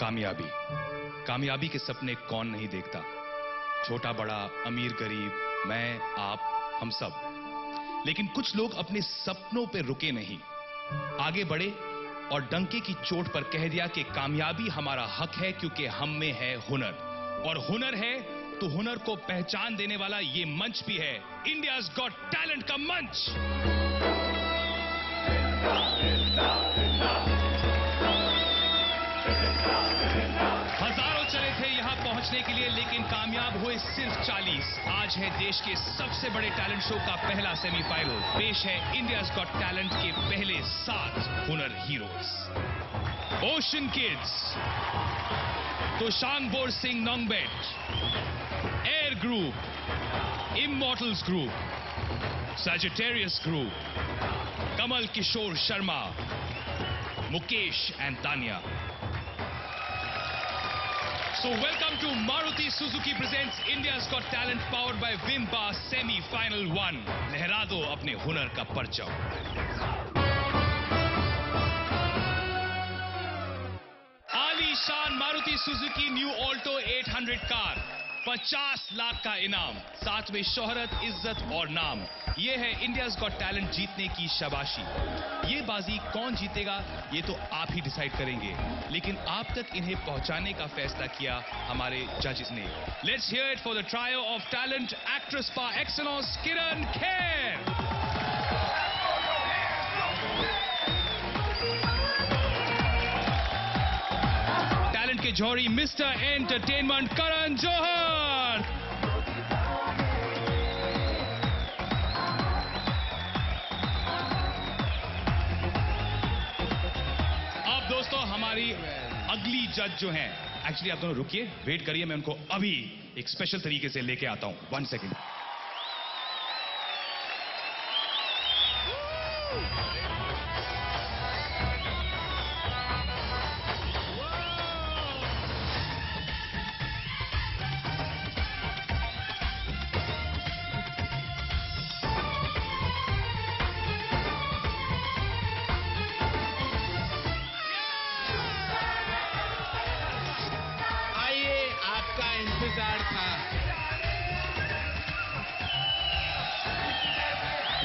कामयाबी। कामयाबी के सपने कौन नहीं देखता, छोटा बड़ा, अमीर गरीब, मैं, आप, हम सब। लेकिन कुछ लोग अपने सपनों पे रुके नहीं, आगे बढ़े और डंके की चोट पर कह दिया कि कामयाबी हमारा हक है क्योंकि हम में है हुनर, और हुनर है तो हुनर को पहचान देने वाला ये मंच भी है, इंडियाज गॉट टैलेंट का मंच। हजारों चले थे यहां पहुंचने के लिए, लेकिन कामयाब हुए सिर्फ 40। आज है देश के सबसे बड़े टैलेंट शो का पहला सेमीफाइनल। पेश है इंडियाज गॉट टैलेंट के पहले 7 हुनर heroes. Ocean Kids, Toshangbor Singh Nongbet, Air Group, Immortals Group, Sagittarius Group, Kamal Kishore Sharma, Mukesh and Tania. So welcome to Maruti Suzuki presents India's Got Talent powered by Vimba Semi-Final 1. लहरा दो अपने हुनर का परचम। आलीशान Maruti Suzuki new Alto 800 car, 50 lakh का इनाम, साथ में शोहरत, इज्जत और नाम। ये है इंडियाज गॉट टैलेंट जीतने की शाबाशी। ये बाजी कौन जीतेगा ये तो आप ही डिसाइड करेंगे, लेकिन आप तक इन्हें पहुंचाने का फैसला किया हमारे जजेस ने। Let's hear it for the trio of talent actress par excellence Kiran Kher. Talent के जौहरी मिस्टर एंटरटेनमेंट करण जौहर। दोस्तों हमारी अगली जज जो हैं, एक्चुअली आप दोनों रुकिए, वेट करिए, मैं उनको अभी एक स्पेशल तरीके से लेके आता हूं। 1 second.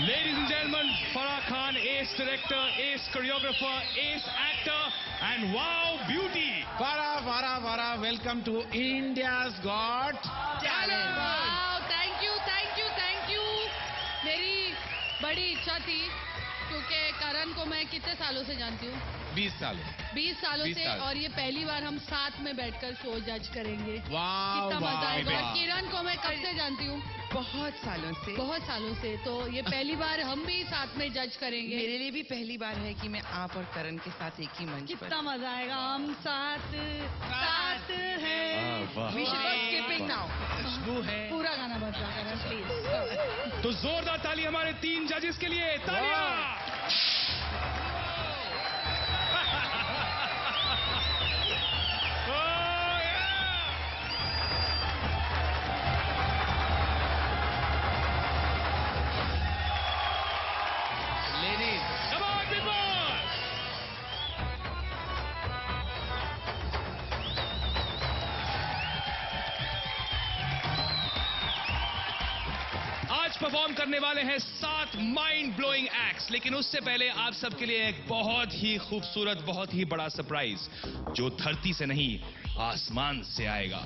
Ladies and gentlemen, Farah Khan, ace director, ace choreographer, ace actor, and wow beauty. Farah, welcome to India's Got Talent. Wow, thank you. मेरी बड़ी इच्छा थी क्योंकि करण को मैं कितने सालों से जानती हूँ? 20 सालों से, और ये पहली बार हम साथ में बैठकर शो जज करेंगे। वाह, कितना मजा आएगा। वाह। किरण को मैं कब से जानती हूँ? बहुत सालों से। तो ये पहली बार हम भी साथ में जज करेंगे। मेरे लिए भी पहली बार है कि मैं आप और करण के साथ एक ही मंच पर। कितना मजा आएगा। हम साथ हैं। We should not skipping now. खुशबू है। पूरा गाना बजा करण प्लीज। तो जोरदार ताली हमारे 3 जजेस के लिए। तालियां। परफॉर्म करने वाले हैं 7 माइंड ब्लोइंग एक्ट्स, लेकिन उससे पहले आप सबके लिए एक बहुत ही खूबसूरत, बहुत ही बड़ा सरप्राइज जो धरती से नहीं आसमान से आएगा।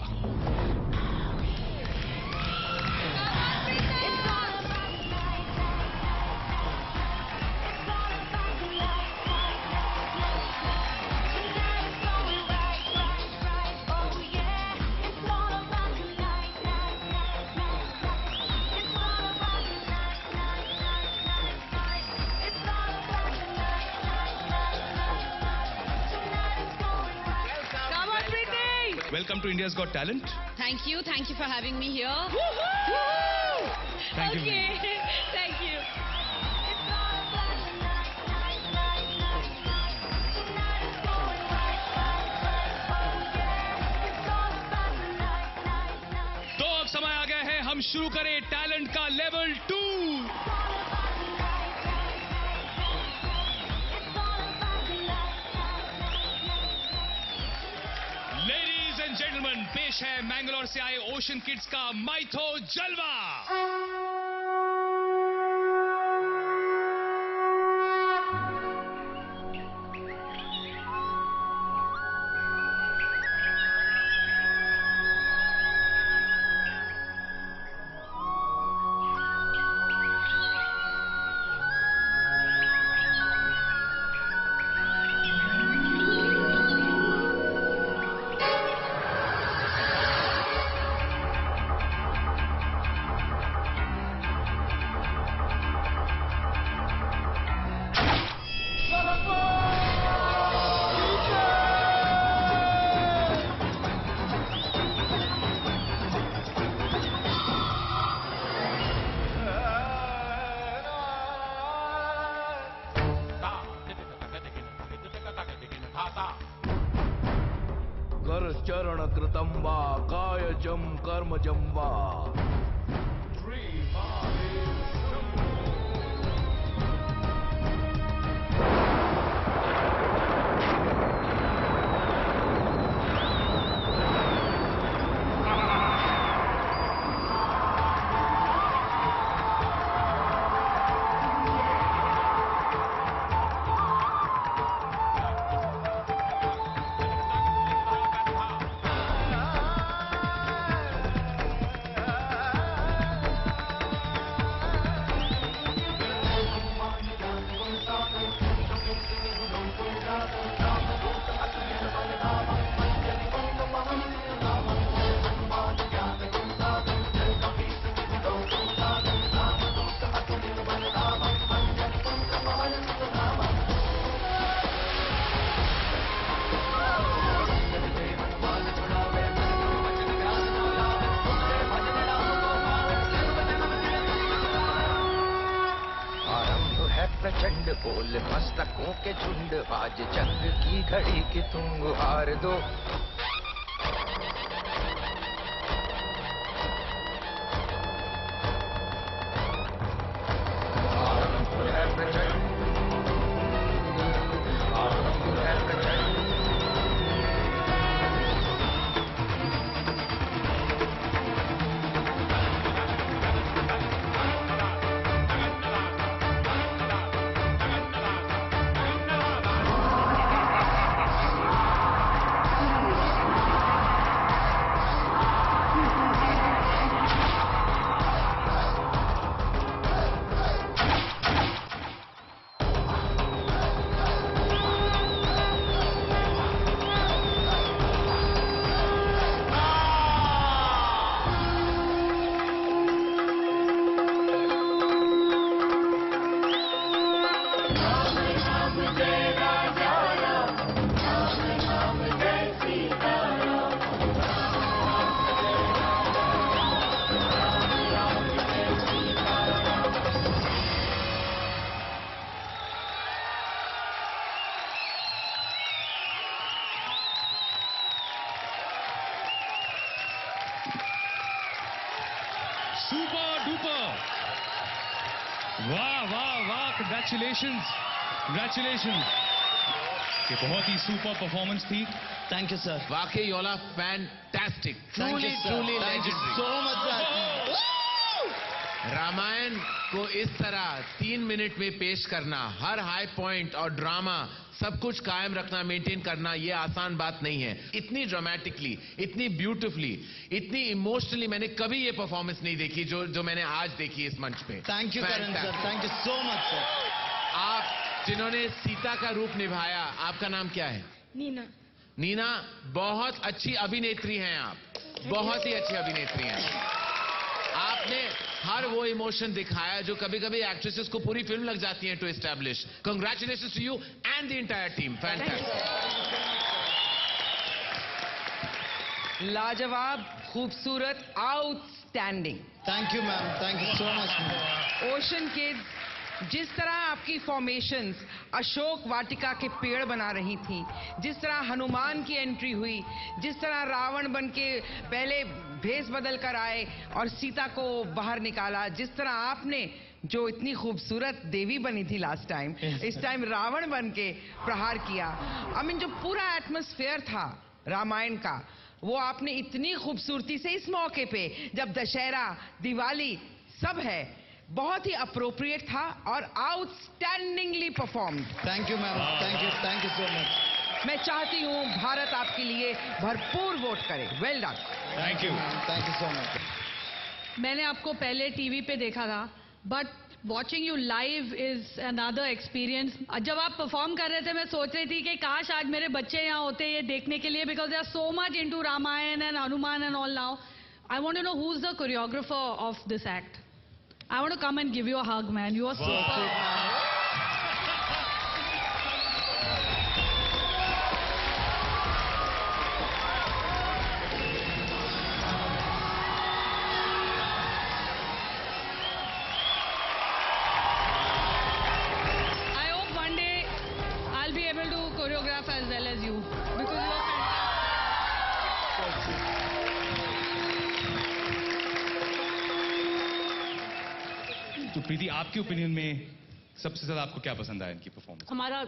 Welcome to India's Got Talent. Thank you for having me here. Thank you. Thank you. तो अब समय आ गया है हम शुरू करें टैलेंट का लेवल 2। पेश है मैंगलोर से आए ओशन किड्स का माइथो जलवा। चरण कृतं वा कायजं कर्मजं वा प्रचंड बोल मस्तकों के झुंड आज जंग की घड़ी की तुम गुहार दो। आरंभ है प्रचंड, आरंभ है प्रचंड। सुपर डुपर, वाह वाह वाह, कंग्रेचुलेशंस कंग्रेचुलेशंस। ये बहुत ही सुपर परफॉर्मेंस थी। Thank you sir. वाकई you all are fantastic, truly truly legendary. So much. Ramayan को इस तरह 3 मिनट में पेश करना, हर हाई पॉइंट और ड्रामा सब कुछ कायम रखना, मेंटेन करना, ये आसान बात नहीं है। इतनी ड्रामेटिकली, इतनी ब्यूटिफुली, इतनी इमोशनली मैंने कभी ये परफॉर्मेंस नहीं देखी जो मैंने आज देखी इस मंच पे। Thank you Karan sir, thank you so much sir. आप जिन्होंने सीता का रूप निभाया, आपका नाम क्या है? नीना। नीना, बहुत अच्छी अभिनेत्री हैं आप, बहुत ही अच्छी अभिनेत्री हैं। आपने हर वो इमोशन दिखाया जो कभी कभी एक्ट्रेसेस को पूरी फिल्म लग जाती है to establish. Congratulations to you and the entire team, fantastic. लाजवाब, खूबसूरत, outstanding. Thank you ma'am, thank you so much. Ocean kids, जिस तरह आपकी फॉर्मेशंस अशोक वाटिका के पेड़ बना रही थी, जिस तरह हनुमान की एंट्री हुई, जिस तरह रावण बन के पहले भेष बदल कर आए और सीता को बाहर निकाला, जिस तरह आपने जो इतनी खूबसूरत देवी बनी थी लास्ट टाइम, इस टाइम रावण बन के प्रहार किया। आई मीन जो पूरा एटमॉस्फेयर था रामायण का, वो आपने इतनी खूबसूरती से इस मौके पे जब दशहरा दिवाली सब है बहुत ही अप्रोप्रिएट था और outstandingly performed. Thank you ma'am, thank you so much. मैं चाहती हूँ भारत आपके लिए भरपूर वोट करे। Well done. Thank you. Thank you so much. मैंने आपको पहले टीवी पे देखा था, but watching you live is another experience. जब आप परफॉर्म कर रहे थे मैं सोच रही थी कि काश आज मेरे बच्चे यहाँ होते ये देखने के लिए, because they are so much into Ramayana and Hanuman and all now. I want to know who is the choreographer of this act. I want to come and give you a hug man, you are super. Choreograph as well as you, because you are fantastic. तो प्रीति, आपके opinion में सबसे ज्यादा आपको क्या पसंद आया इनकी परफॉर्मेंस? हमारा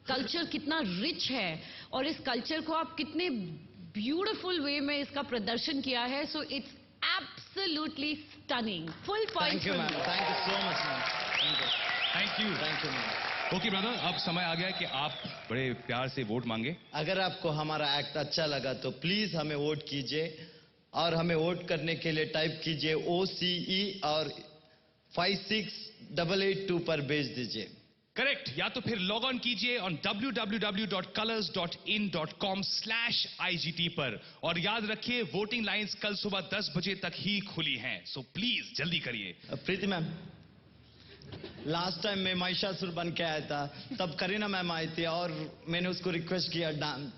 कल्चर कितना रिच है और इस कल्चर को आप कितने ब्यूटीफुल वे में इसका प्रदर्शन किया है। So it's absolutely stunning. Full point. Thank you ma'am, thank you so much ma'am. Thank you ma'am. Okay brother, अब समय आ गया है कि आप बड़े प्यार से वोट मांगे। अगर आपको हमारा एक्ट अच्छा लगा तो प्लीज हमें वोट कीजिए और हमें वोट करने के लिए टाइप कीजिए OCE और 56882 पर भेज दीजिए। करेक्ट, या तो फिर लॉग ऑन कीजिए ऑन www.colors.in.com/IGT पर। और याद रखिए वोटिंग लाइंस कल सुबह 10 बजे तक ही खुली हैं, सो प्लीज जल्दी करिए। प्रीति मैम, लास्ट टाइम मैं महिषासुर बन के आया था, तब करीना मैम आई थी और मैंने उसको रिक्वेस्ट किया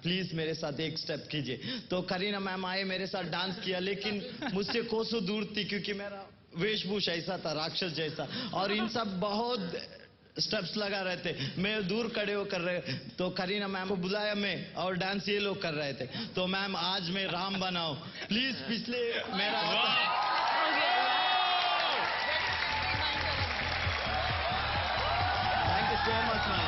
प्लीज मेरे साथ एक स्टेप कीजिए, तो करीना मैम आए, मेरे साथ डांस किया, लेकिन मुझसे कोसों दूर थी क्योंकि मेरा वेशभूषा ऐसा था राक्षस जैसा, और इन सब बहुत स्टेप्स लगा रहे थे, मैं दूर खड़े होकर रहे, तो करीना मैम को बुलाया मैं और डांस ये लोग कर रहे थे। तो मैम आज मैं राम बनाऊं प्लीज, पिछले मेरा so much, man.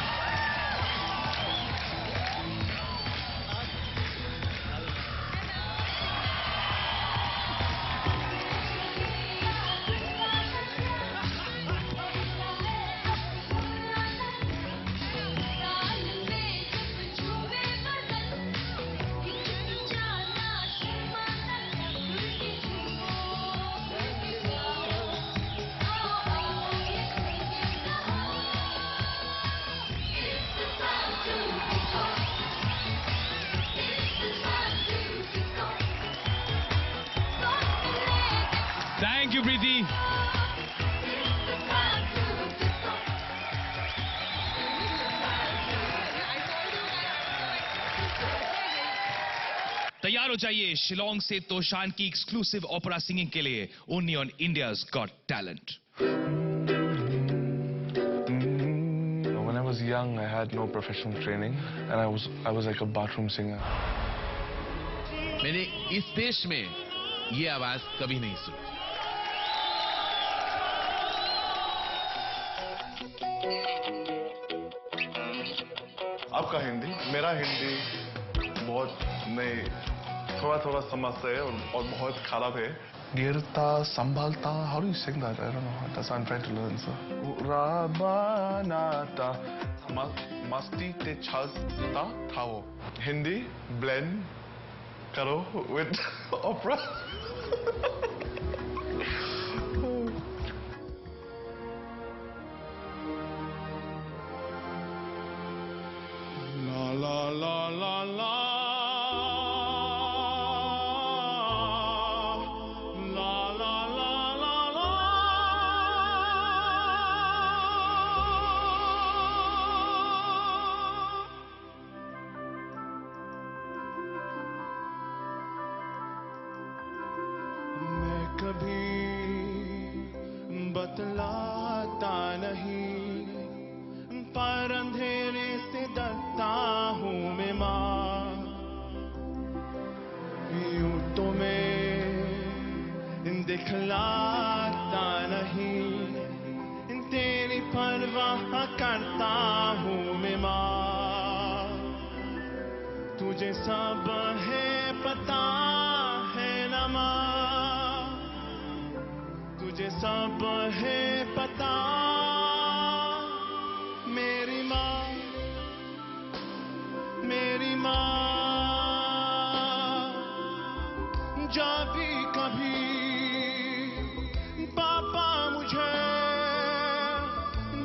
Thank you Preeti. तैयार हो जाइए शिलोंग से तोशान की एक्सक्लूसिव ओपेरा सिंगिंग के लिए, only on India's Got talent. When I was young, I had no professional training, and I was like a bathroom singer. मैंने इस देश में ये आवाज कभी नहीं सुनी। आपका हिंदी, मेरा हिंदी बहुत नहीं, थोड़ा समझते हैं और बहुत खराब है। गिरता संभालता, how do you sing that? I don't know. That's I'm trying to learn. So राबानाता, मस्ती ते छलता था वो। हिंदी blend करो with opera. La la la la la. कभी बतलाता नहीं, पर अंधेरे से डरता हूँ मैं माँ। यूं तो मैं दिखलाता नहीं, तेरी परवाह करता हूँ मैं माँ। तुझे सब है पता माँ, तुझे सब है पता। मेरी माँ, मेरी माँ, जब भी कभी पापा मुझे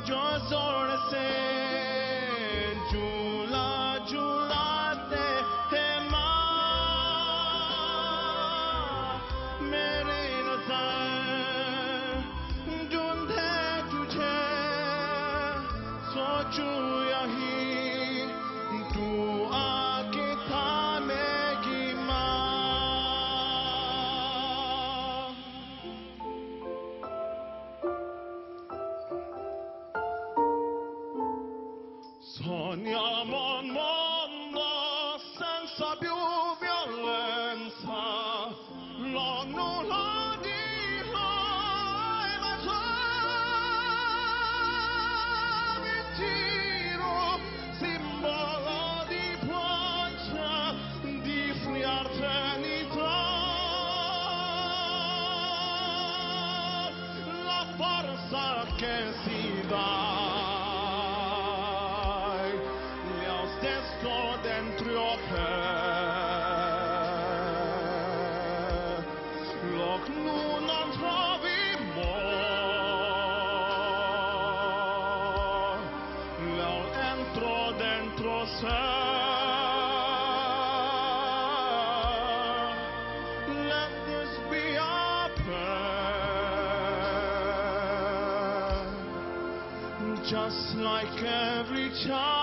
जो जोर से झूला झूलाते हैं माँ, मेरी नजर ढूंढे तुझे, सोचूं यही तू आके थामेगी माँ। Sogniamo un mondo senza più violenza, l'onnulo di noi, ma già tiro, simbolo di pace, di fraternità, la forza che si dà. Dentro te, lo che non trovi more, lo entro dentro sé. Let this be our prayer, just like every child.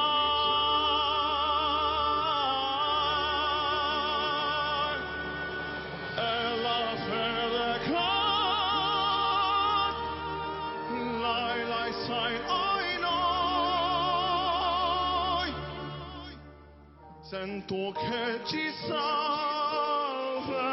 Sento che ci salva.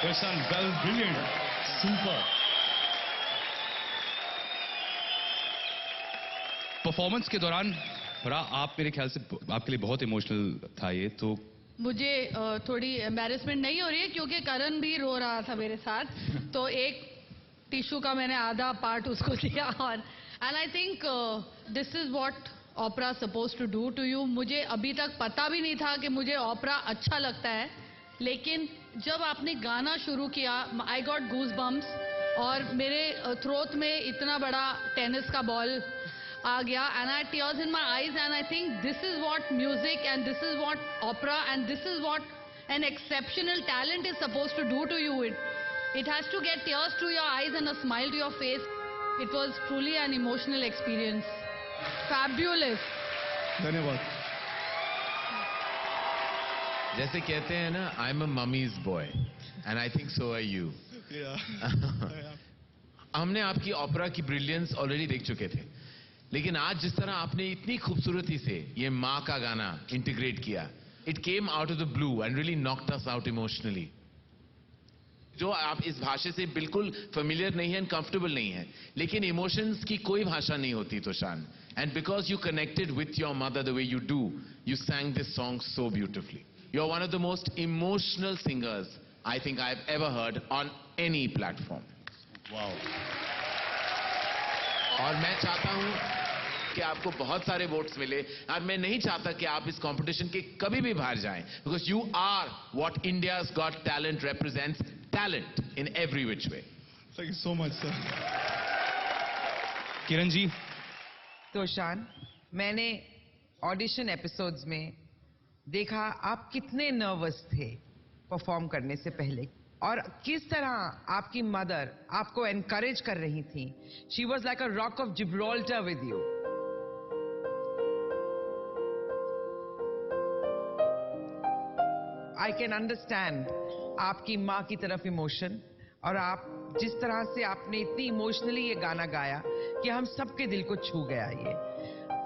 Prashant, well, brilliant, super. Performance के दौरान आप मेरे ख्याल से आपके लिए बहुत emotional था ये, तो मुझे थोड़ी एम्बैरेसमेंट नहीं हो रही है क्योंकि करण भी रो रहा था मेरे साथ, तो एक टिश्यू का मैंने आधा पार्ट उसको दिया। और and I think this is what Oprah suppose to do to you. मुझे अभी तक पता भी नहीं था कि मुझे ओपरा अच्छा लगता है, लेकिन जब आपने गाना शुरू किया आई गॉट गूज बम्प्स और मेरे थ्रोट में इतना बड़ा टेनिस का बॉल आ गया and I tears in my eyes and I think this is what music and this is what opera and this is what an exceptional talent is suppose to do to you. It has to get tears to your eyes and a smile to your face. It was truly an emotional experience. Fabulous. धन्यवाद। जैसे कहते हैं ना, I am a mummy's boy and I think so are you. हमने आपकी opera की brilliance already देख चुके थे, लेकिन आज जिस तरह आपने इतनी खूबसूरती से ये माँ का गाना इंटीग्रेट किया, it came out of the blue and really knocked us out emotionally. जो आप इस भाषा से बिल्कुल फेमिलियर नहीं है एंड कंफर्टेबल नहीं है, लेकिन इमोशंस की कोई भाषा नहीं होती Toshan, and because you connected with your mother the way you do, you sang this song so beautifully. You're one of the most emotional singers I think I've ever heard on any platform. Wow. और मैं चाहता हूं कि आपको बहुत सारे votes मिले, और मैं नहीं चाहता कि आप इस कंपटीशन के कभी भी बाहर जाएं, because you are what India's Got Talent represents, talent in every which way. Thank you so much, sir. Kiran ji, तोशान, मैंने ऑडिशन एपिसोड्स में देखा आप कितने नर्वस थे परफॉर्म करने से पहले, और किस तरह आपकी मदर आपको एनकरेज कर रही थी. She was like a rock of Gibraltar with you. I can understand आपकी माँ की तरफ इमोशन, और आप जिस तरह से आपने इतनी इमोशनली ये गाना गाया कि हम सबके दिल को छू गया ये।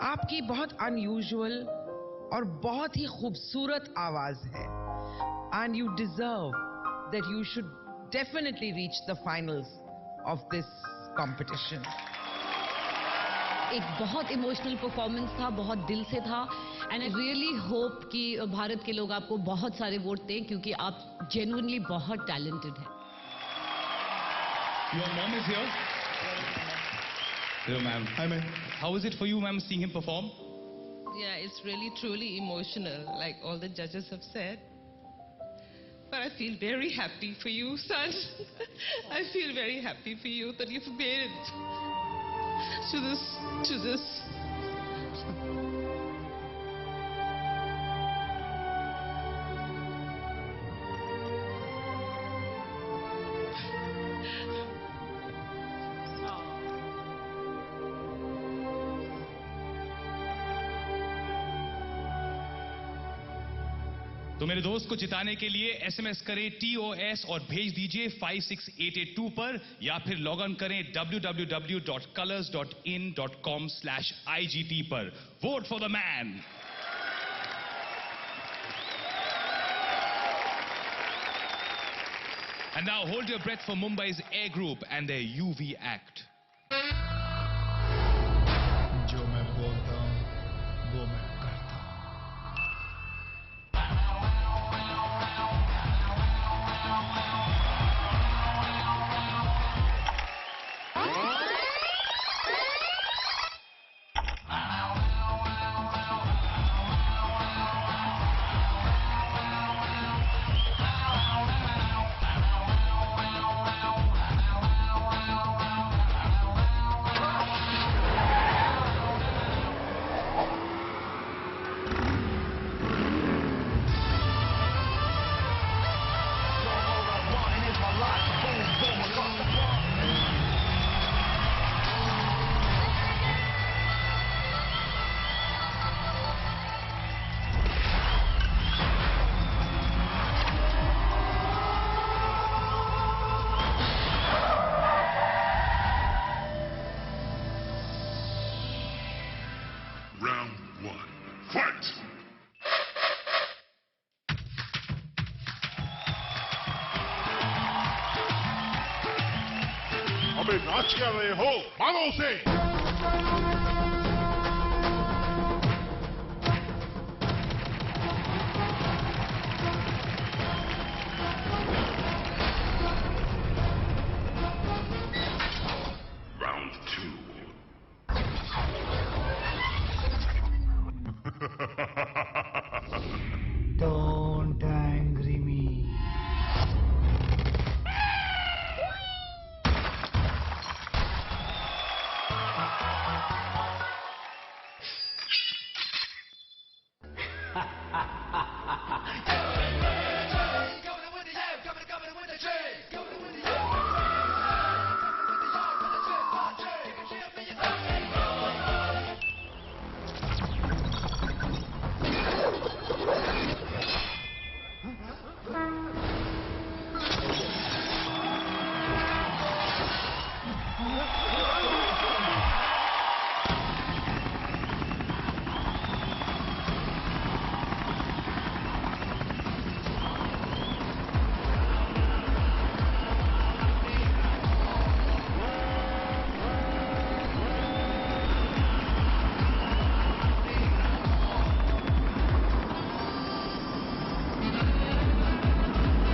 आपकी बहुत अनयूजुअल और बहुत ही खूबसूरत आवाज है। And you deserve that you should definitely reach the finals of this competition. एक बहुत इमोशनल परफॉर्मेंस था, बहुत दिल से था एंड आई रियली होप कि भारत के लोग आपको बहुत सारे वोट दें क्योंकि आप जेन्युइनली बहुत टैलेंटेड हैं। Your mom is here. Hello, ma'am. Hi, ma'am. How is it for you, ma'am, seeing him perform? Yeah, it's really truly emotional, like all the judges have said. But I feel very happy for you, son. I feel very happy for you that you've made it to this. तो मेरे दोस्त को जिताने के लिए SMS करें TOS और भेज दीजिए 56882 पर या फिर लॉग ऑन करें www.colors.in.com/IGT पर। Vote for the man. And now hold your breath for Mumbai's A Group and their UV act. जो मैं बोलता हूँ वो मैं करता हूँ। Round 1. Fight! अबे नाच क्या रहे हो? मारो उसे! Round 2. Don't angry me.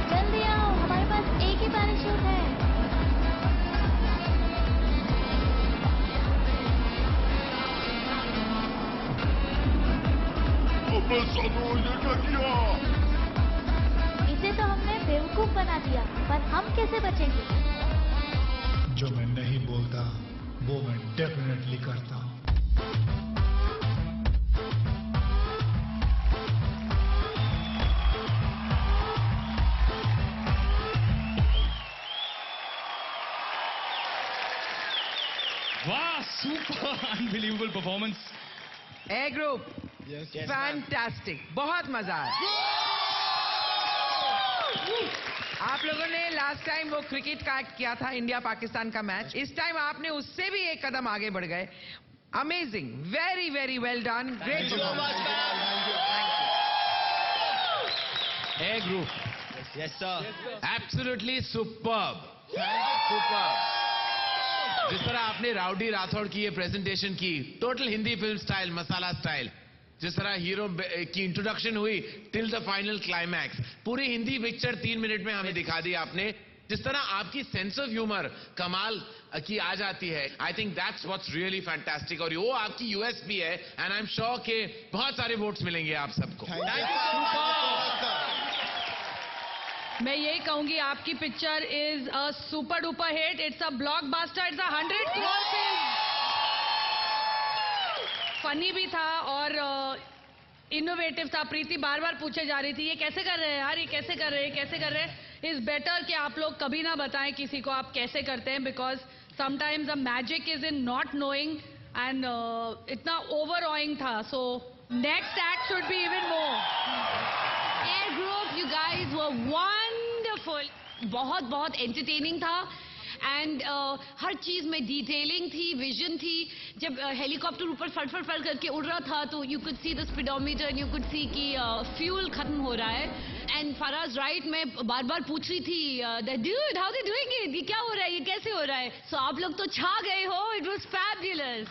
जल्दी आओ, हमारे पास एक ही पैराशूट है। अबे सालो, ये क्या किया? इसे तो हमने बेवकूफ बना दिया, पर हम कैसे बचेंगे? जो मैं नहीं बोलता वो मैं डेफिनेटली करता हूँ। वाह, सुपर अनबिलीवेबल परफॉर्मेंस। ए ग्रुप फैंटास्टिक, बहुत मजा आया। आप लोगों ने लास्ट टाइम वो क्रिकेट का एक्ट किया था, इंडिया पाकिस्तान का मैच। इस टाइम आपने उससे भी एक कदम आगे बढ़ गए। Amazing, very very well done, great. A group, yes sir, absolutely superb, superb. जिस तरह आपने राउडी राठौड़ की ये प्रेजेंटेशन की, total Hindi film style, masala style, जिस तरह हीरो की इंट्रोडक्शन हुई टिल द फाइनल क्लाइमैक्स, पूरी हिंदी पिक्चर 3 मिनट में हमें दिखा दी आपने। जिस तरह आपकी सेंस ऑफ ह्यूमर कमाल की आ जाती है, I think that's what's really fantastic, और वो आपकी यूएसपी है। एंड आई एम श्योर के बहुत सारे वोट्स मिलेंगे आप सबको। मैं यही कहूंगी, आपकी picture is a super duper hit, it's a blockbuster, it's a 100 crore film. Funny भी था और इनोवेटिव था। प्रीति बार बार पूछे जा रही थी ये कैसे कर रहे हैं यार, ये कैसे कर रहे हैं, कैसे कर रहे हैं। इज बेटर कि आप लोग कभी ना बताएं किसी को आप कैसे करते हैं, because sometimes the magic is in not knowing. And इतना ओवर ऑइंग था, so next act should be even more. Air group, you guys were wonderful, बहुत बहुत एंटरटेनिंग था। एंड हर चीज में डिटेलिंग थी, विजन थी। जब हेलीकॉप्टर ऊपर फट फट फट करके उड़ रहा था तो you could see the speedometer and you could see कि फ्यूल खत्म हो रहा है। एंड फराज राइट, मैं बार बार पूछ रही थी dude how they doing it, ये क्या हो रहा है, ये कैसे हो रहा है। सो आप लोग तो छा गए हो, इट वाज फैबुलस।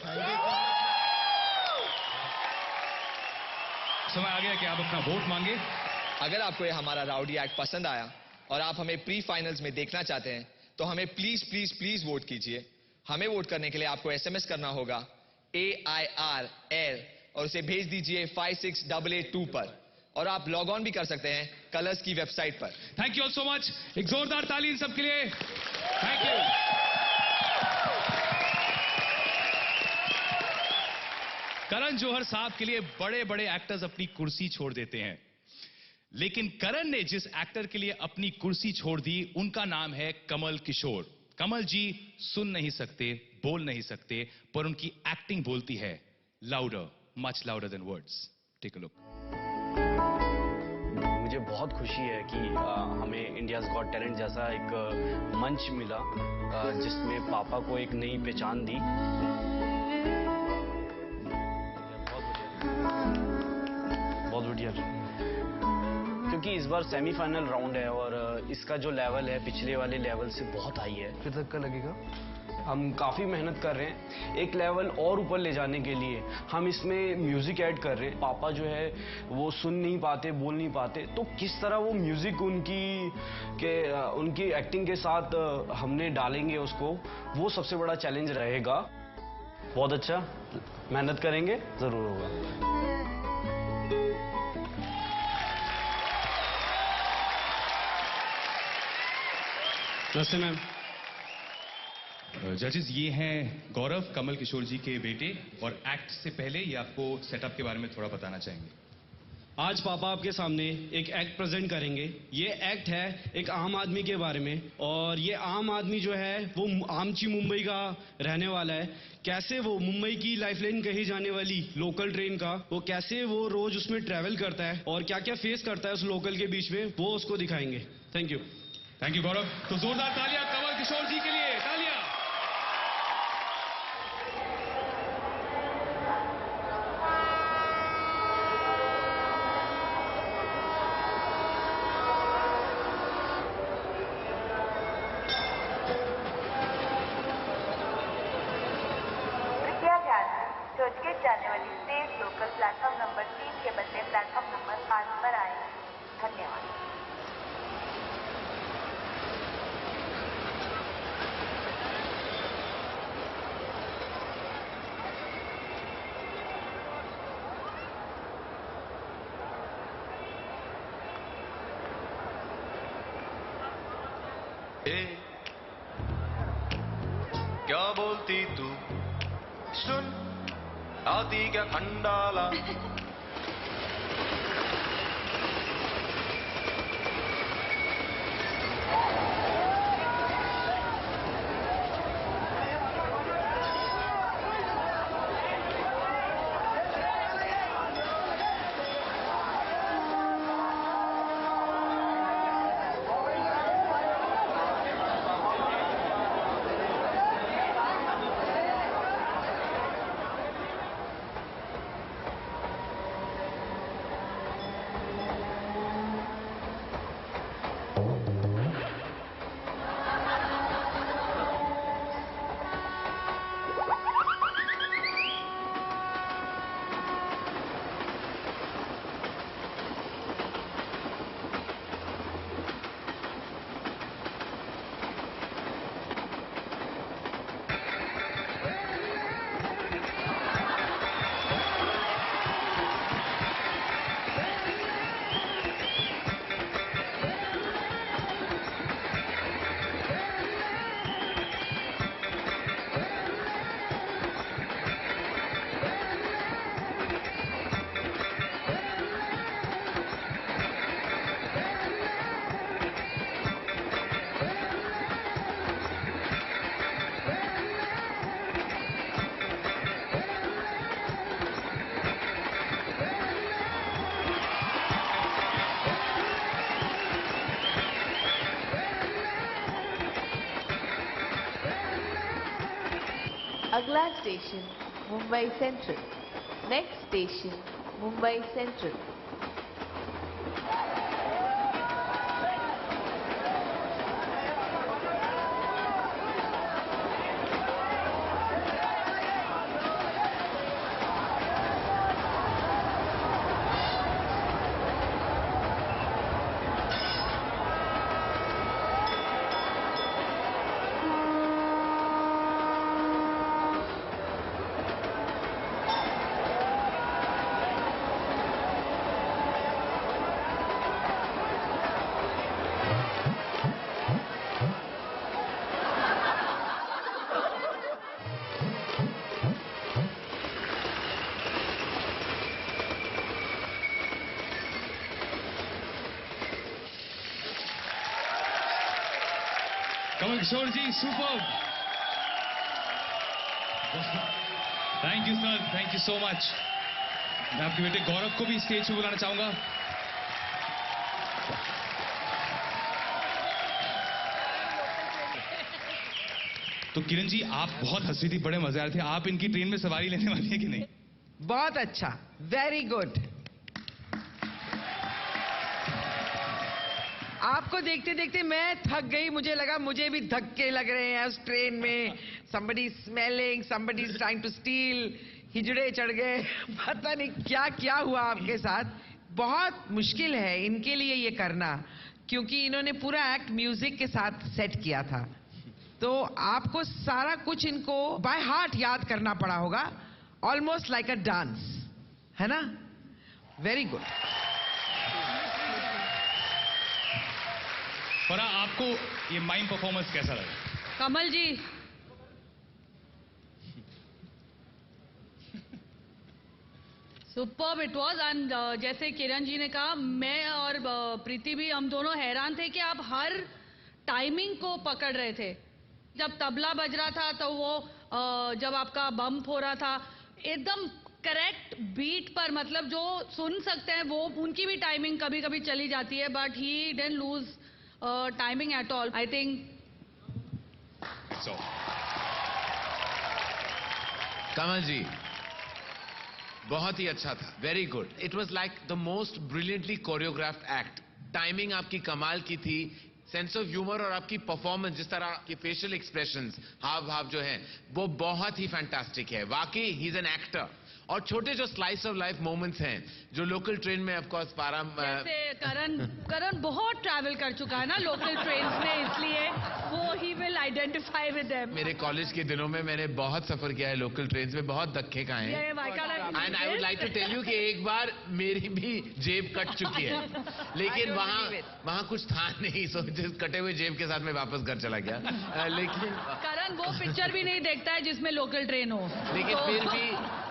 समय आ गया कि आप अपना वोट मांगे। अगर आपको ये हमारा राउडी एक्ट पसंद आया और आप हमें प्री फाइनल्स में देखना चाहते हैं तो हमें प्लीज प्लीज प्लीज वोट कीजिए। हमें वोट करने के लिए आपको एसएमएस करना होगा AIR एयर और उसे भेज दीजिए 56882 पर, और आप लॉग ऑन भी कर सकते हैं कलर्स की वेबसाइट पर। Thank you all so much, एक जोरदार ताली इन सबके लिए। Thank you. करण जौहर साहब के लिए बड़े बड़े एक्टर्स अपनी कुर्सी छोड़ देते हैं, लेकिन करण ने जिस एक्टर के लिए अपनी कुर्सी छोड़ दी उनका नाम है कमल किशोर। कमल जी सुन नहीं सकते, बोल नहीं सकते, पर उनकी एक्टिंग बोलती है louder, much louder than words. Take a look. मुझे बहुत खुशी है कि हमें इंडियाज गॉट टैलेंट जैसा एक मंच मिला जिसमें पापा को एक नई पहचान दी। बहुत बढ़िया, क्योंकि इस बार सेमीफाइनल राउंड है और इसका जो लेवल है पिछले वाले लेवल से बहुत हाई है। फिर धक्का लगेगा। हम काफ़ी मेहनत कर रहे हैं एक लेवल और ऊपर ले जाने के लिए। हम इसमें म्यूज़िक ऐड कर रहे हैं। पापा जो है वो सुन नहीं पाते, बोल नहीं पाते, तो किस तरह वो म्यूज़िक उनकी एक्टिंग के साथ हमने डालेंगे उसको, वो सबसे बड़ा चैलेंज रहेगा। बहुत अच्छा, मेहनत करेंगे, ज़रूर होगा। नमस्ते मैम। जजेस ये हैं गौरव, कमल किशोर जी के बेटे, और एक्ट से पहले ये आपको सेटअप के बारे में थोड़ा बताना चाहेंगे। आज पापा आपके सामने एक एक्ट प्रेजेंट करेंगे। ये एक्ट है एक आम आदमी के बारे में, और ये आम आदमी जो है वो आमची मुंबई का रहने वाला है। कैसे वो मुंबई की लाइफलाइन कही जाने वाली लोकल ट्रेन का, वो कैसे वो रोज उसमें ट्रैवल करता है और क्या क्या फेस करता है उस लोकल के बीच में, वो उसको दिखाएंगे। Thank you. थैंक यू गौरव। तो जोरदार तालियां कमल किशोर जी के लिए, तालियां। कृपया ध्यान दें, चर्चगेट जाने वाली तेज लोकल प्लेटफॉर्म नंबर 3 के बदले प्लेटफॉर्म नंबर 5 पर आए। धन्यवाद। क्या बोलती तू, सुन आती क्या खंडाला। अगला station Mumbai Central. Next station Mumbai Central. Kamal Kishore ji, super. Thank you sir, thank you so much. मैं आपके बेटे गौरव को भी स्टेज पे बुलाना चाहूंगा। तो किरण जी, आप बहुत हंसी थी, बड़े मजे आ रहे थे। आप इनकी ट्रेन में सवारी लेने वाली है कि नहीं? बहुत अच्छा, वेरी गुड। आपको देखते देखते मैं थक गई, मुझे लगा मुझे भी धक्के लग रहे हैं उस ट्रेन में। somebody smelling, somebody is trying to steal, हिजड़े चढ़ गए, पता नहीं क्या क्या हुआ आपके साथ। बहुत मुश्किल है इनके लिए ये करना, क्योंकि इन्होंने पूरा एक्ट म्यूजिक के साथ सेट किया था। तो आपको सारा कुछ इनको बाय हार्ट याद करना पड़ा होगा, ऑलमोस्ट लाइक अ डांस, है ना? Very good. फरा, आपको ये माइम परफॉर्मेंस कैसा लगा? कमल जी, सुपर्ब इट वाज। एंड जैसे किरण जी ने कहा, मैं और प्रीति भी, हम दोनों हैरान थे कि आप हर टाइमिंग को पकड़ रहे थे। जब तबला बज रहा था तो वो जब आपका बम्प हो रहा था, एकदम करेक्ट बीट पर, मतलब जो सुन सकते हैं वो, उनकी भी टाइमिंग कभी कभी चली जाती है, but he didn't lose timing at all, I think so. Kamal ji, बहुत ही अच्छा था, very good. It was like the most brilliantly choreographed act. Timing आपकी कमाल की थी, सेंस ऑफ ह्यूमर और आपकी परफॉर्मेंस, जिस तरह की फेशियल एक्सप्रेशंस, हाव भाव जो है, वो बहुत ही फैंटास्टिक है। वाकई ही इज एन एक्टर। और छोटे जो स्लाइस ऑफ लाइफ मोमेंट्स हैं, जो लोकल ट्रेन में ऑफ कोर्स पारा, जैसे करण बहुत ट्रैवल कर चुका है ना लोकल ट्रेन में, इसलिए वो he will identify with them. मेरे कॉलेज के दिनों में मैंने बहुत सफर किया है लोकल ट्रेन में, बहुत धक्के खाए हैं। And I would like to tell you कि एक बार मेरी भी जेब कट चुकी है, लेकिन वहाँ कुछ था नहीं, सो जिस कटे हुए जेब के साथ मैं वापस घर चला गया। लेकिन करण वो पिक्चर भी नहीं देखता है जिसमें लोकल ट्रेन हो, लेकिन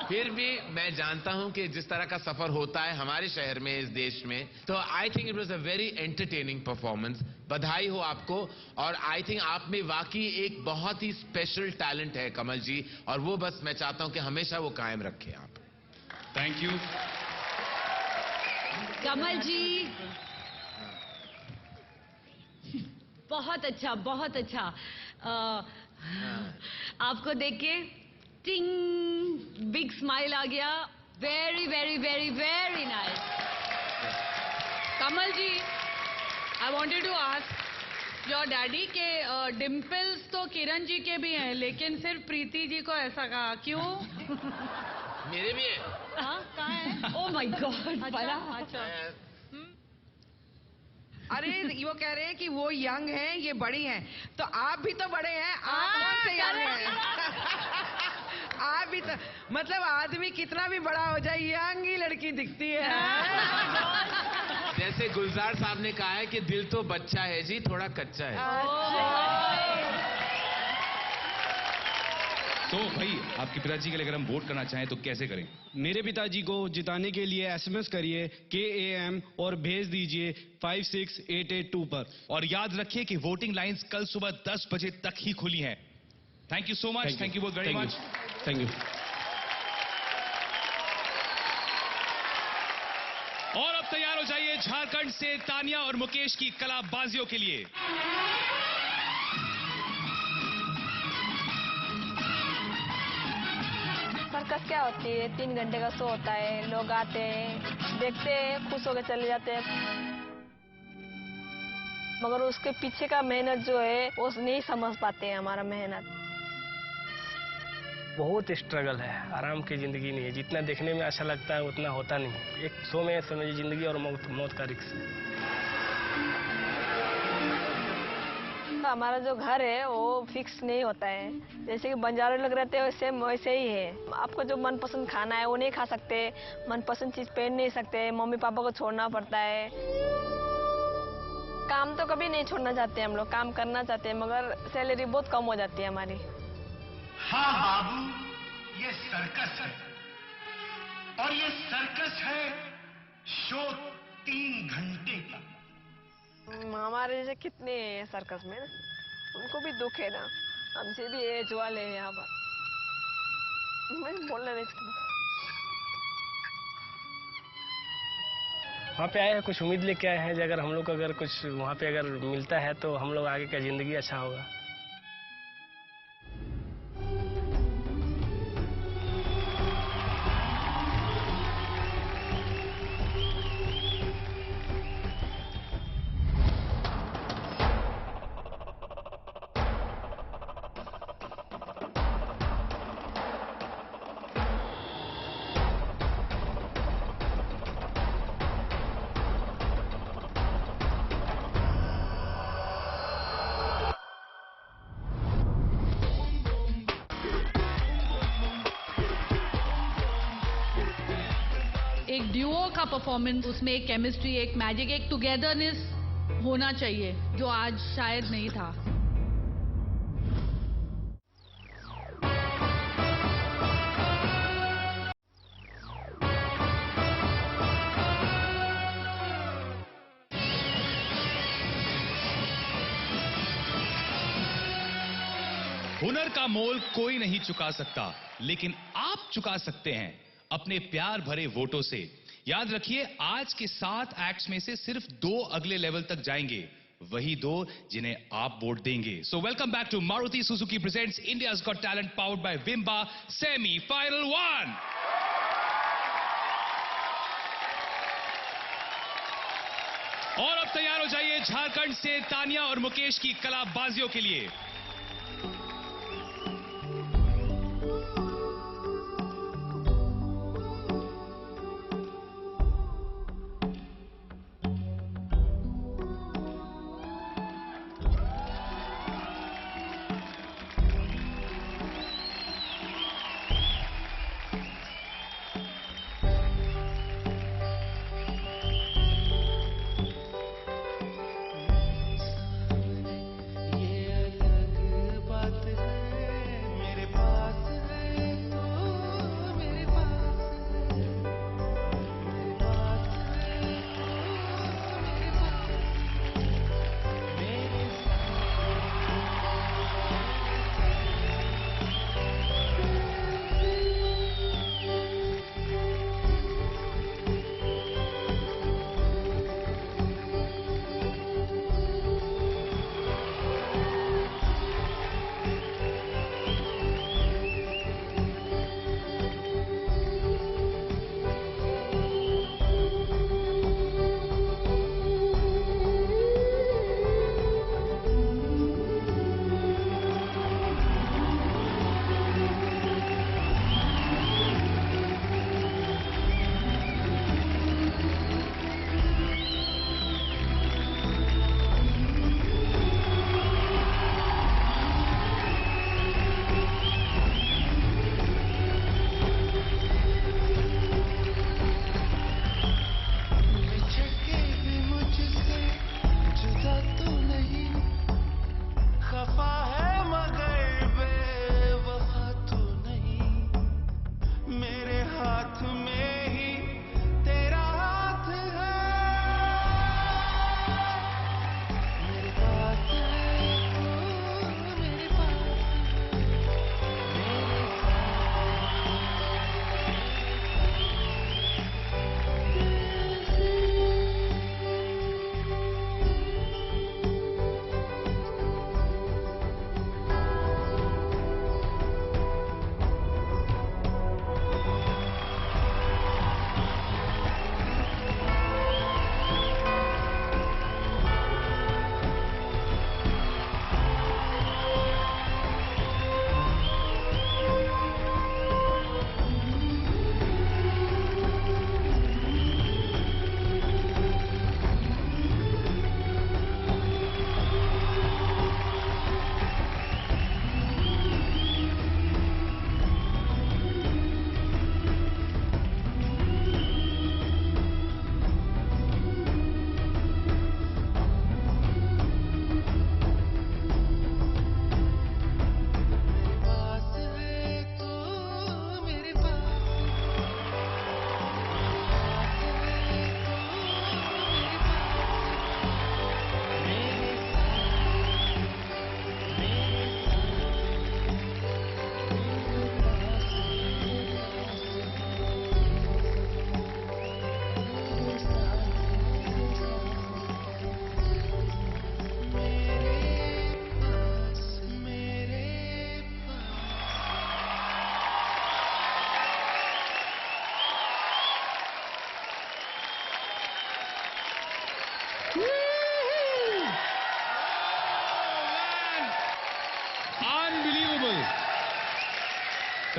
फिर भी मैं जानता हूं कि जिस तरह का सफर होता है हमारे शहर में, इस देश में, तो I think it was a very entertaining performance. बधाई हो आपको। और आई थिंक आप में वाकई एक बहुत ही स्पेशल टैलेंट है कमल जी, और वो बस मैं चाहता हूं कि हमेशा वो कायम रखें आप। थैंक यू कमल जी, बहुत अच्छा, बहुत अच्छा। आपको देख के टिंग, बिग स्माइल आ गया। Very very very very nice. Kamal ji, I wanted to ask your daddy के डिम्पल्स तो किरण जी के भी हैं, लेकिन सिर्फ प्रीति जी को ऐसा कहा, क्यों? मेरे भी है। हाँ, कहाँ है? Oh my God. अच्छा। अरे वो कह रहे हैं कि वो यंग हैं, ये बड़ी हैं, तो आप भी तो बड़े हैं, आप कौन से यंग हैं? आप भी तो, मतलब आदमी कितना भी बड़ा हो जाए, यंग ही लड़की दिखती है। जैसे गुलजार साहब ने कहा है कि दिल तो बच्चा है जी, थोड़ा कच्चा है। तो भाई, आपके पिताजी के लिए अगर हम वोट करना चाहें तो कैसे करें? मेरे पिताजी को जिताने के लिए एसएमएस करिए KAM और भेज दीजिए 56882 पर। और याद रखिए कि वोटिंग लाइंस कल सुबह 10 बजे तक ही खुली हैं। Thank you so much. Thank you both very much. Thank you. और अब तैयार हो जाइए झारखंड से तानिया और मुकेश की कलाबाजियों के लिए। सर्कस क्या होती है, 3 घंटे का शो होता है, लोग आते हैं, देखते हैं, खुश होकर चले जाते हैं, मगर उसके पीछे का मेहनत जो है वो नहीं समझ पाते हैं हमारा मेहनत। बहुत स्ट्रगल है, आराम की जिंदगी नहीं है। जितना देखने में अच्छा लगता है उतना होता नहीं है। एक शो में समझिए जिंदगी और मौत का रिस्क है। हमारा जो घर है वो फिक्स नहीं होता है, जैसे कि बंजारे लोग रहते हैं वैसे ही है। आपको जो मनपसंद खाना है वो नहीं खा सकते, मनपसंद चीज पहन नहीं सकते, मम्मी पापा को छोड़ना पड़ता है। काम तो कभी नहीं छोड़ना चाहते हम लोग, काम करना चाहते हैं, मगर सैलरी बहुत कम हो जाती है हमारी। हाँ बाबू, ये सर्कस है और ये सर्कस है शो 3 घंटे का। हमारे जैसे कितने हैं सर्कस में ना, उनको भी दुख है ना, हमसे भी एज वाले हैं यहाँ पर। मैं बोलना नहीं चाहता। वहाँ पे आए हैं, कुछ उम्मीद लेके आए हैं, अगर हम लोग को अगर कुछ वहाँ पे अगर मिलता है तो हम लोग आगे का जिंदगी अच्छा होगा। एक ड्यूओ का परफॉर्मेंस, उसमें एक केमिस्ट्री, एक मैजिक, एक टुगेदरनेस होना चाहिए जो आज शायद नहीं था। हुनर का मोल कोई नहीं चुका सकता, लेकिन आप चुका सकते हैं अपने प्यार भरे वोटों से। याद रखिए, आज के 7 एक्ट्स में से सिर्फ 2 अगले लेवल तक जाएंगे, वही 2 जिन्हें आप वोट देंगे। So welcome back to Maruti Suzuki presents India's Got Talent powered by Vimba semifinal 1। और अब तैयार हो जाइए झारखंड से तानिया और मुकेश की कलाबाजियों के लिए।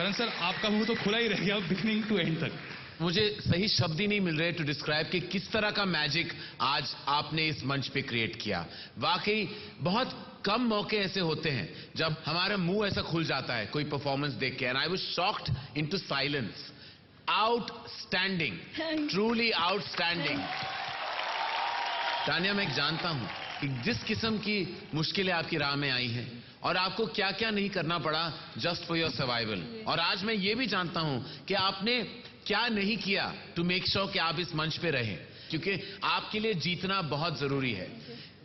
करण सर, आपका मुंह तो खुला ही रह गया बिगिनिंग टू एंड तक। मुझे सही शब्द ही नहीं मिल रहे टू डिस्क्राइब कि किस तरह का मैजिक आज आपने इस मंच पे क्रिएट किया। वाकई बहुत कम मौके ऐसे होते हैं जब हमारा मुंह ऐसा खुल जाता है कोई परफॉर्मेंस देख के, and I was shocked into silence. Outstanding, truly outstanding. Tania, मैं जानता हूं कि जिस किस्म की मुश्किलें आपकी राह में आई हैं और आपको क्या क्या नहीं करना पड़ा जस्ट फॉर योर सर्वाइवल, और आज मैं ये भी जानता हूं कि आपने क्या नहीं किया टू मेक श्योर कि आप इस मंच पे रहें, क्योंकि आपके लिए जीतना बहुत जरूरी है।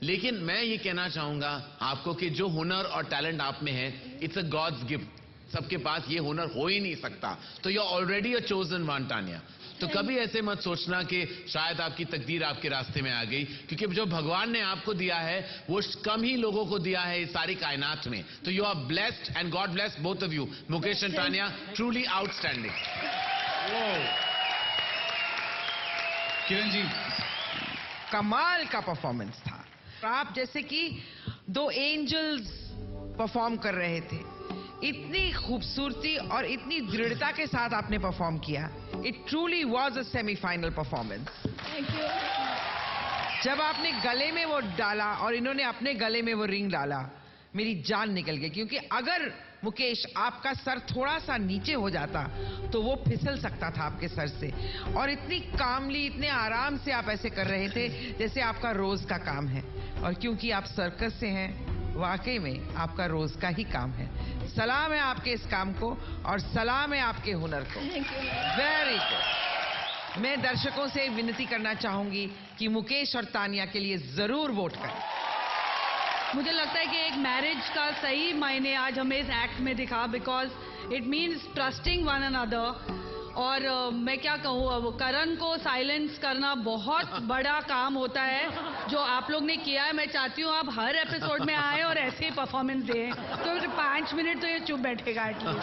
लेकिन मैं ये कहना चाहूंगा आपको कि जो हुनर और टैलेंट आप में है, इट्स अ गॉड्स गिफ्ट। सबके पास ये हुनर हो ही नहीं सकता, तो you are already a chosen one Tania. तो कभी ऐसे मत सोचना कि शायद आपकी तकदीर आपके रास्ते में आ गई, क्योंकि जो भगवान ने आपको दिया है वो कम ही लोगों को दिया है इस सारी कायनात में। तो you are blessed and God bless both of you. Mukesh and Tania, truly outstanding. Kiran ji, कमाल का परफॉर्मेंस था। आप जैसे कि दो एंजल्स परफॉर्म कर रहे थे। इतनी खूबसूरती और इतनी दृढ़ता के साथ आपने परफॉर्म किया। It truly was a semifinal performance. जब आपने गले में वो डाला और इन्होंने अपने गले में वो रिंग डाला, मेरी जान निकल गई, क्योंकि अगर मुकेश आपका सर थोड़ा सा नीचे हो जाता तो वो फिसल सकता था आपके सर से। और इतनी कामली, इतने आराम से आप ऐसे कर रहे थे जैसे आपका रोज का काम है। और क्योंकि आप सर्कस से हैं, वाकई में आपका रोज का ही काम है। सलाम है आपके इस काम को और सलाम है आपके हुनर को। Very good. मैं दर्शकों से विनती करना चाहूंगी कि मुकेश और तानिया के लिए जरूर वोट करें। मुझे लगता है कि एक मैरिज का सही मायने आज हमें इस एक्ट में दिखा, because it means trusting one another. और मैं क्या कहूँ, अब करण को साइलेंस करना बहुत बड़ा काम होता है जो आप लोग ने किया है। मैं चाहती हूँ आप हर एपिसोड में आए और ऐसे ही परफॉर्मेंस दें, तो 5 मिनट तो ये चुप बैठेगा एटलीस्ट।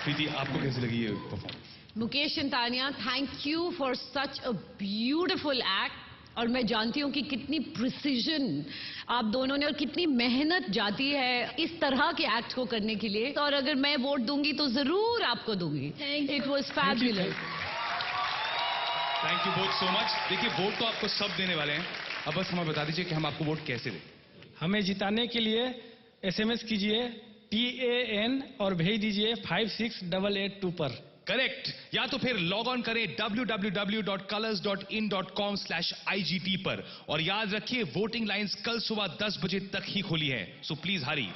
प्रीति, आपको कैसी लगी ये performance? Mukesh and Tania, thank you for such a beautiful act. और मैं जानती हूँ कि कितनी प्रिसीजन आप दोनों ने और कितनी मेहनत जाती है इस तरह के एक्ट को करने के लिए। और अगर मैं वोट दूंगी तो जरूर आपको दूंगी। It was fabulous. Thank you both so much. देखिए, वोट तो आपको सब देने वाले हैं, अब बस हमें बता दीजिए कि हम आपको वोट कैसे दें। हमें जिताने के लिए SMS कीजिए TAN और भेज दीजिए 56882 पर। करेक्ट। या तो फिर लॉग ऑन करें www.colors.in.com/IGT पर। और याद रखिए, वोटिंग लाइंस कल सुबह 10 बजे तक ही खुली हैं, सो प्लीज हरी।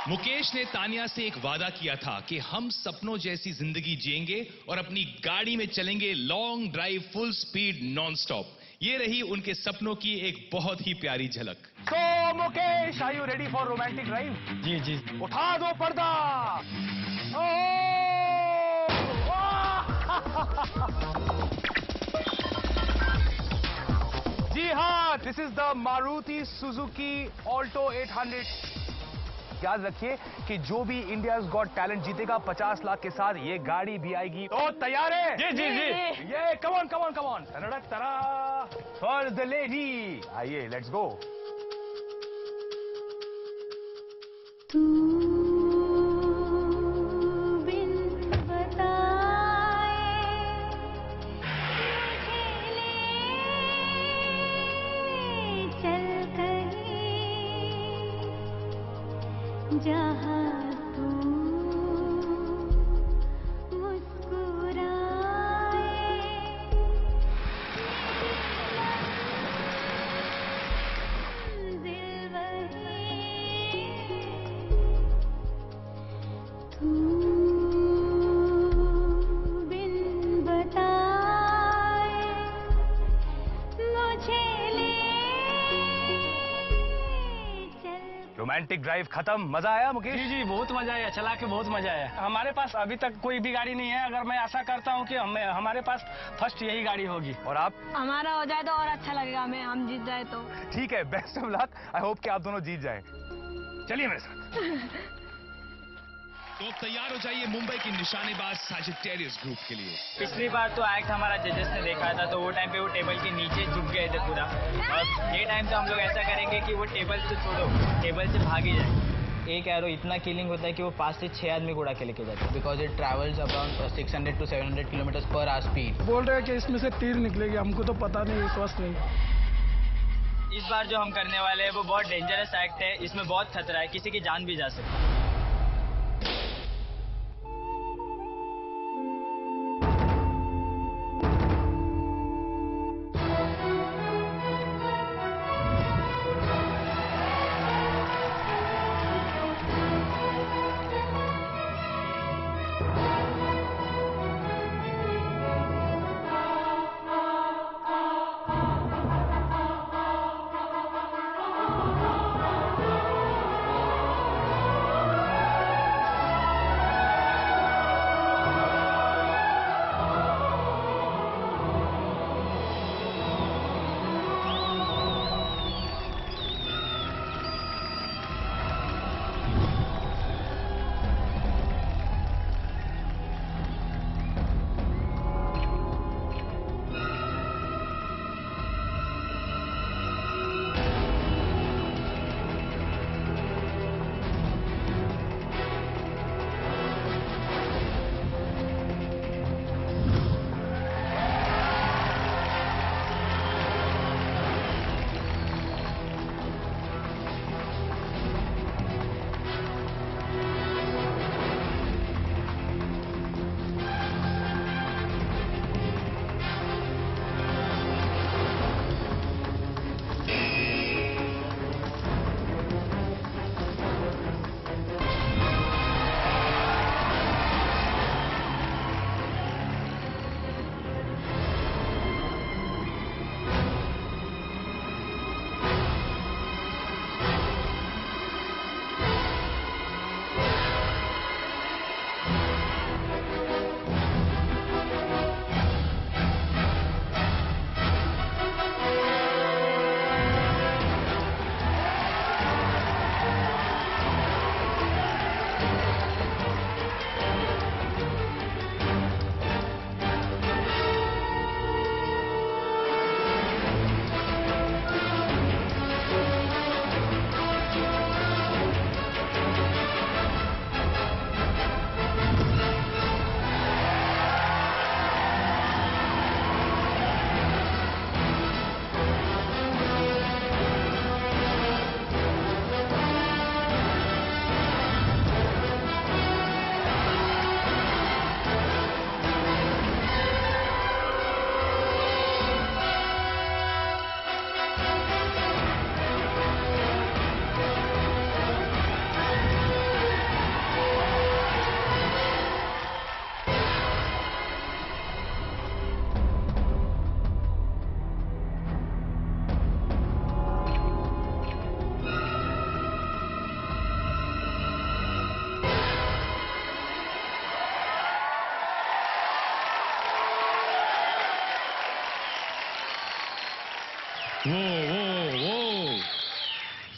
मुकेश ने तानिया से एक वादा किया था कि हम सपनों जैसी जिंदगी जिएंगे और अपनी गाड़ी में चलेंगे long drive, full speed, non stop. ये रही उनके सपनों की एक बहुत ही प्यारी झलक। तो Mukesh, are you ready for romantic drive? जी जी। उठा दो पर्दा। जी हाँ, this is the Maruti Suzuki Alto 800। याद रखिए कि जो भी इंडियाज गॉट टैलेंट जीतेगा 50 लाख के साथ ये गाड़ी भी आएगी। तो तैयार है? जी जी जी। ये कमॉन कमॉन कमॉन, तरा फॉर द लेडी। आइए, लेट्स गो। जहाँ तू मुस्कुराए, दिल वही तू बिन बताए मुझे ले रोमांटिक ड्राइव खत्म। मजा आया मुकेश? जी जी, बहुत मजा आया, चला के बहुत मजा आया। हमारे पास अभी तक कोई भी गाड़ी नहीं है, अगर मैं आशा करता हूँ कि हमारे पास फर्स्ट यही गाड़ी होगी। और आप? हमारा हो जाए तो और अच्छा लगेगा हमें, हम जीत जाए तो। ठीक है, best of luck. I hope कि आप दोनों जीत जाए। चलिए मेरे साथ। तो अब तैयार हो जाइए मुंबई की निशानेबाज सजिटेरियस ग्रुप के लिए। पिछली बार तो एक्ट हमारा जजेस ने देखा था, तो वो टाइम पे वो टेबल के नीचे झुक गए थे पूरा। और ये टाइम तो हम लोग ऐसा करेंगे कि वो टेबल से छोड़ो, टेबल से भाग ही जाए। एक एरो इतना किलिंग होता है कि वो 5 से 6 आदमी को उड़ा के लेके जाता है, because it travels around 600 to 700 kilometre per hour speed. बोल रहे हैं कि इसमें से तीर निकलेगी, हमको तो पता नहीं, विश्वास नहीं। इस बार जो हम करने वाले हैं वो बहुत डेंजरस एक्ट है, इसमें बहुत खतरा है, किसी की जान भी जा सकती है।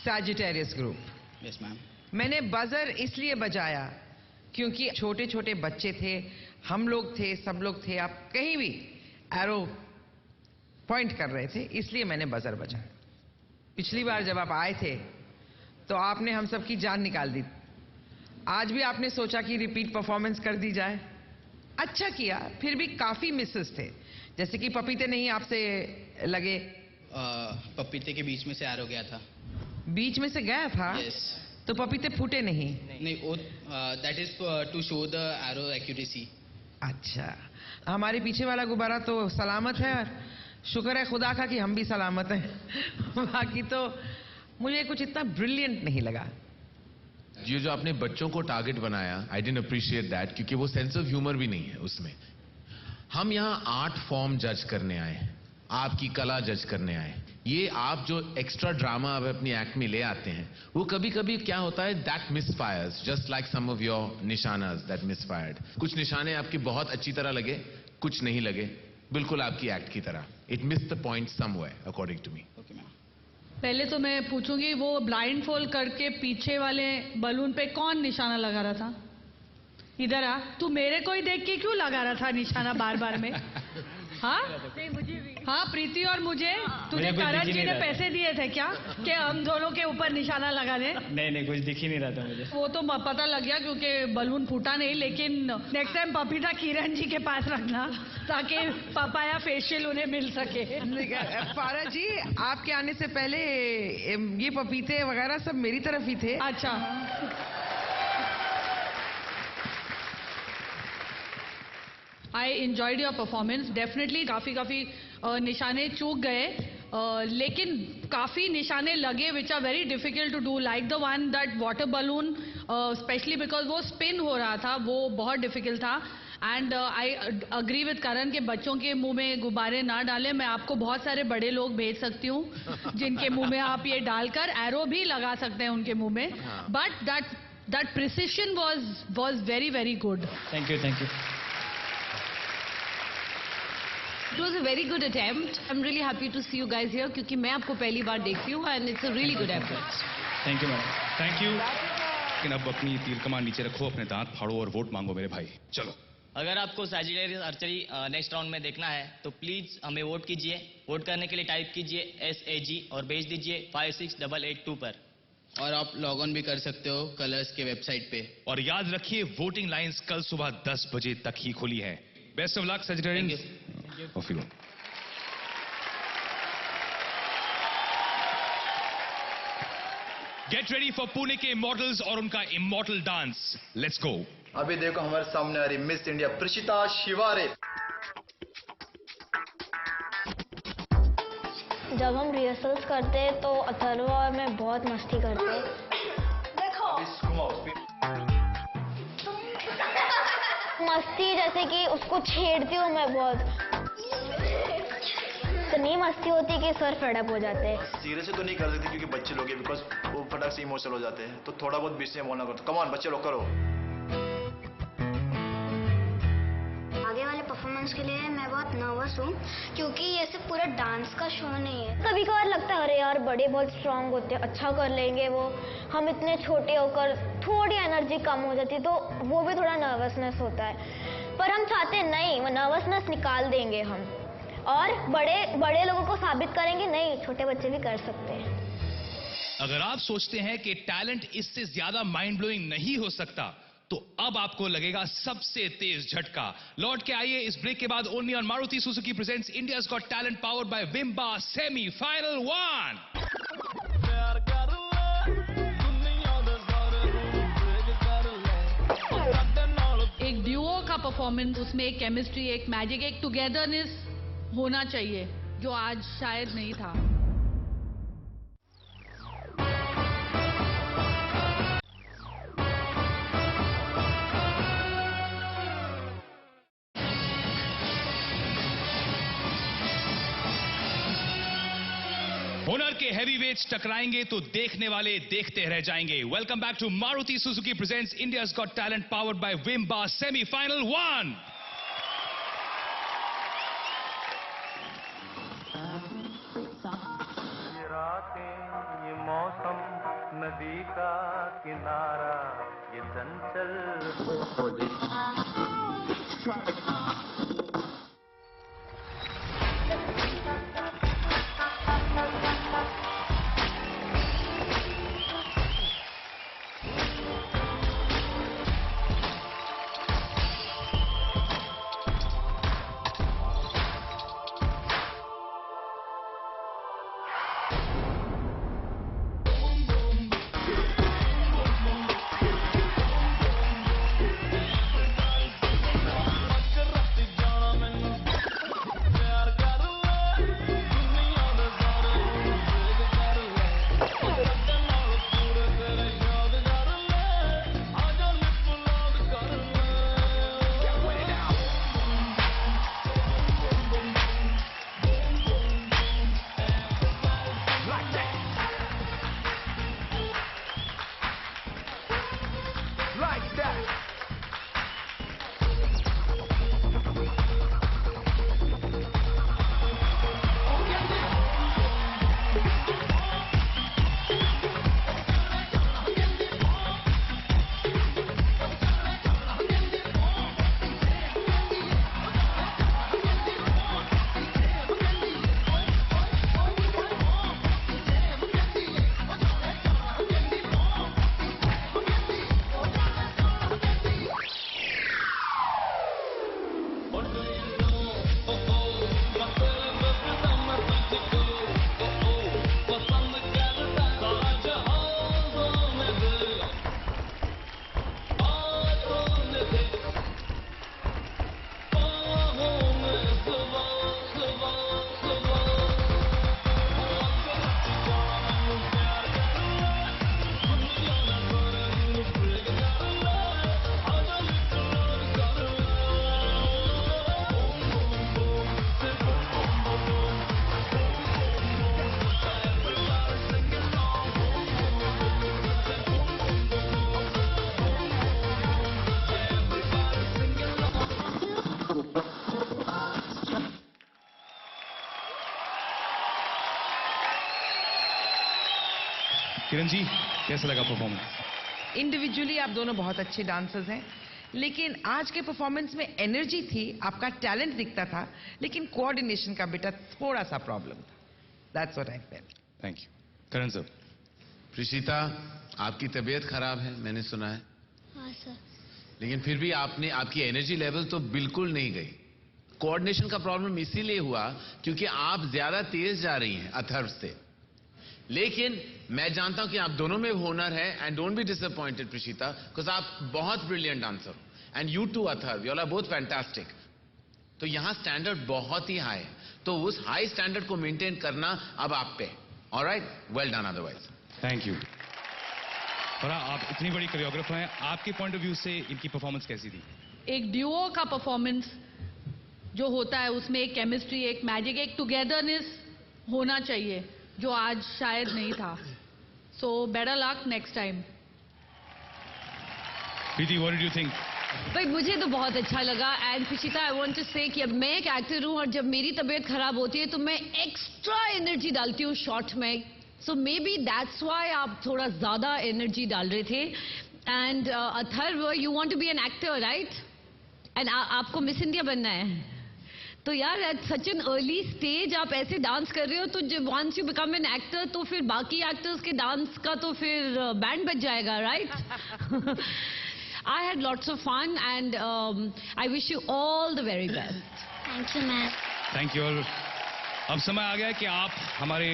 Sagittarius group. Yes ma'am. मैंने बजर इसलिए बजाया क्योंकि छोटे छोटे बच्चे थे, हम लोग थे, सब लोग थे, आप कहीं भी एरो पॉइंट कर रहे थे, इसलिए मैंने बजर बजाया। पिछली बार जब आप आए थे तो आपने हम सब की जान निकाल दी। आज भी आपने सोचा कि रिपीट परफॉर्मेंस कर दी जाए। अच्छा किया, फिर भी काफी मिसेस थे, जैसे कि पपीते नहीं आपसे लगे। पपीते के बीच में से एरो गया था। बीच में से गया था? Yes. तो पपीते फूटे नहीं? नहीं, वो that is to show the arrow accuracy. अच्छा, हमारे पीछे वाला गुब्बारा तो सलामत है, और शुक्र है खुदा का कि हम भी सलामत हैं। बाकी तो मुझे कुछ इतना ब्रिलियंट नहीं लगा। ये जो आपने बच्चों को टारगेट बनाया, आई डिडंट अप्रिशिएट दैट, क्योंकि वो सेंस ऑफ ह्यूमर भी नहीं है उसमें। हम यहाँ आर्ट फॉर्म जज करने आए, आपकी कला जज करने आए। ये आप जो एक्स्ट्रा ड्रामा आप अपनी एक्ट में ले आते हैं, वो कभी कभी क्या होता है, that misfires, just like some of your निशानास दैट मिसफायर्ड। कुछ निशाने आपकी बहुत अच्छी तरह लगे, कुछ नहीं लगे, बिल्कुल आपकी एक्ट की तरह। It miss the point somewhere according to me. पहले तो मैं पूछूंगी, वो ब्लाइंड फोल्ड करके पीछे वाले बलून पे कौन निशाना लगा रहा था? इधर आ, तू मेरे को ही देख के क्यों लगा रहा था निशाना बार बार में? हाँ हाँ, प्रीति और मुझे तुझे करण जी ने पैसे दिए थे क्या कि हम दोनों के ऊपर निशाना लगा दे? नहीं कुछ दिख ही नहीं रहा था मुझे। वो तो पता लग गया क्योंकि बलून फूटा नहीं, लेकिन नेक्स्ट टाइम पपीता किरण जी के पास रखना ताकि पपाया फेशियल उन्हें मिल सके। फारा जी, आपके आने से पहले ये पपीते वगैरह सब मेरी तरफ ही थे। अच्छा। I enjoyed your performance. Definitely काफी निशाने चूक गए, लेकिन काफी निशाने लगे which are very difficult to do, like the one that water balloon, especially because वो spin हो रहा था, वो बहुत difficult था. And I agree with Karan के बच्चों के मुंह में गुब्बारे ना डालें. मैं आपको बहुत सारे बड़े लोग भेज सकती हूँ जिनके मुंह में आप ये डालकर एरो भी लगा सकते हैं उनके मुंह में. But that precision was very good. Thank you. It was a very good attempt. I'm really happy to see you guys here क्योंकि मैं आपको पहली बार देख रही हूँ and it's a really good effort. Thank you madam. Thank you. लेकिन अब अपनी तीर कमान नीचे रखो, अपने दांत फाड़ो और वोट मांगो मेरे भाई. चलो. अगर आपको सैजिटेरियस आर्चरी नेक्स्ट राउंड में देखना है तो प्लीज हमें वोट कीजिए. वोट करने के लिए टाइप कीजिए SAG और भेज दीजिए 56882 पर. और आप लॉग ऑन भी कर सकते हो कलर्स के वेबसाइट पे. और याद रखिए वोटिंग लाइंस कल सुबह 10 बजे तक ही खुली है. Best of luck Sagittarians. Off you go. Get ready for Pune के इमॉर्टल्स और उनका इमॉर्टल डांस. Let's go. अभी देखो हमारे सामने आ रही मिस इंडिया प्रशिता शिवारे. जब हम रिहर्सल्स करते हैं तो अथर्वा और मैं बहुत मस्ती करते हैं. मस्ती जैसे कि उसको छेड़ती हूँ मैं बहुत. इतनी मस्ती होती है कि सर फेडअप हो जाते हैं. सीरियस तो नहीं कर सकते क्योंकि बच्चे लोग हैं, बिकॉज वो फटाक से इमोशनल हो जाते हैं, तो थोड़ा बहुत बीच में बोलना करो. कम ऑन बच्चे लोग करो. आगे वाले परफॉर्मेंस के लिए मैं बहुत नर्वस हूँ क्योंकि ये सिर्फ पूरा डांस का शो नहीं है. कभी कभार लगता है अरे यार बड़े बहुत स्ट्रांग होते हैं, अच्छा कर लेंगे वो. हम इतने छोटे होकर थोड़ी एनर्जी कम हो जाती तो वो भी थोड़ा नर्वसनेस होता है. पर हम चाहते हैं नहीं, वो नर्वसनेस निकाल देंगे हम और बड़े लोगों को साबित करेंगे नहीं, छोटे बच्चे भी कर सकते हैं. अगर आप सोचते हैं कि टैलेंट इससे ज्यादा माइंड ब्लोइंग नहीं हो सकता तो अब आपको लगेगा सबसे तेज झटका. लौट के आइए इस ब्रेक के बाद only on Maruti Suzuki presents India's Got Talent powered by Vimba semifinal 1. एक ड्यूओ का परफॉर्मेंस, उसमें एक केमिस्ट्री, एक मैजिक, एक टुगेदरनेस होना चाहिए जो आज शायद नहीं था. हुनर के हेवीवेट्स टकराएंगे तो देखने वाले देखते रह जाएंगे. Welcome back to Maruti Suzuki presents India's Got Talent powered by Vimba semifinal 1. ये रातें, ये मौसम, नदी का किनारा, ये चंचल किरण जी, कैसा लगा परफॉर्मेंस? इंडिविजुअली आप दोनों बहुत अच्छे डांसर्स हैं, लेकिन आज के परफॉर्मेंस में एनर्जी थी, आपका टैलेंट दिखता था, लेकिन कोऑर्डिनेशन का बेटा थोड़ा सा प्रॉब्लम था. That's what I felt. Thank you. Karan sir. Preeshita, आपकी तबीयत खराब है, मैंने सुना है. हाँ सर. लेकिन फिर भी आपकी एनर्जी लेवल तो बिल्कुल नहीं गई. कोऑर्डिनेशन का प्रॉब्लम इसीलिए हुआ क्योंकि आप ज्यादा तेज जा रही हैं अथर्व से. लेकिन मैं जानता हूं कि आप दोनों में हुनर है, and don't be disappointed Preeshita, because आप बहुत ब्रिलियंट डांसर हो, and you too Atharv, you all are both fantastic. तो यहां स्टैंडर्ड बहुत ही हाई है, तो उस हाई स्टैंडर्ड को मेंटेन करना अब आप पे. Alright, well done otherwise. Thank you. और आप इतनी बड़ी कोरियोग्राफर हैं, आपके पॉइंट ऑफ व्यू से इनकी परफॉर्मेंस कैसी थी? एक ड्यूओ का परफॉर्मेंस जो होता है उसमें एक केमिस्ट्री, एक मैजिक, एक टुगेदरनेस होना चाहिए जो आज शायद नहीं था. So better luck next time. Preeti, what did you think? भाई मुझे तो बहुत अच्छा लगा. एंड प्रीशिता, आई वांट टू से कि अब मैं एक एक्टर हूँ और जब मेरी तबीयत खराब होती है तो मैं एक्स्ट्रा एनर्जी डालती हूँ शॉट में. So maybe that's why आप थोड़ा ज्यादा एनर्जी डाल रहे थे. And Atharva, you want to be an actor, right? And आपको मिस इंडिया बनना है. तो यार at such an early stage आप ऐसे डांस कर रहे हो, तो जब once you become an actor तो फिर बाकी एक्टर्स के डांस का तो फिर बैंड बज जाएगा, right? I had lots of fun and I wish you all the very best. Thank you, ma'am. Thank you all. अब समय आ गया कि आप हमारे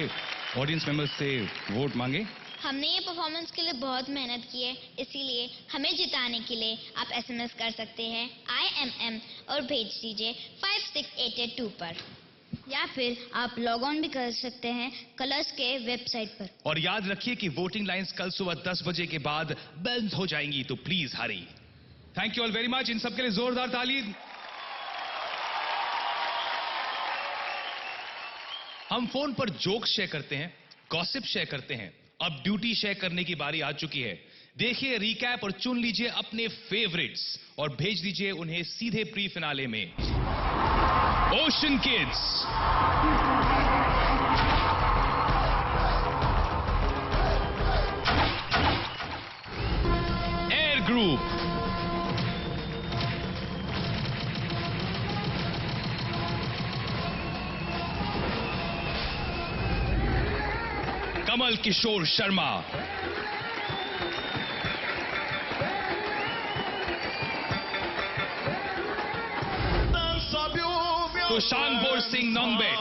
ऑडियंस मेंबर्स से वोट मांगे. हमने ये परफॉर्मेंस के लिए बहुत मेहनत की है, इसीलिए हमें जिताने के लिए आप एसएमएस कर सकते हैं IMM और भेज दीजिए 56882 पर, या फिर आप लॉग ऑन भी कर सकते हैं कलर्स के वेबसाइट पर. और याद रखिए कि वोटिंग लाइंस कल सुबह 10 बजे के बाद बंद हो जाएंगी, तो please hurry. Thank you all very much. इन सबके लिए जोरदार ताली. हम फोन पर जोक्स शेयर करते हैं, गॉसिप शेयर करते हैं. अब ड्यूटी शेयर करने की बारी आ चुकी है. देखिए रिकैप और चुन लीजिए अपने फेवरेट्स और भेज दीजिए उन्हें सीधे प्री फिनाले में. Ocean Kids, Air Group, Kamal Kishore Sharma, Sushant Singh Nongbet,